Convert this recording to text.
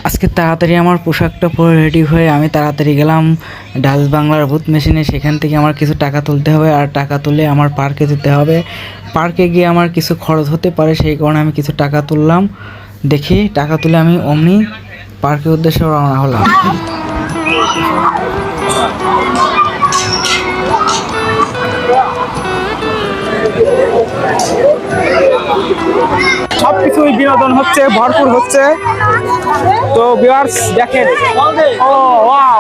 আজকে তাড়াতাড়ি আমার পোশাকটা পরে রেডি হয়ে আমি তাড়াতাড়ি গেলাম ডাচ বাংলার বুথ মেশিনে। সেখান থেকে আমার কিছু টাকা তুলতে হবে, আর টাকা তুলে আমার পার্কে যেতে হবে। পার্কে গিয়ে আমার কিছু খরচ হতে পারে, সেই কারণে আমি কিছু টাকা তুললাম। দেখি টাকা তুলে আমি অমনি পার্কের উদ্দেশ্যে রওনা হলাম। সবকিছুই বিনোদন হচ্ছে, ভরপুর হচ্ছে। তো ভিউয়ার্স দেখেন, ও ওয়াও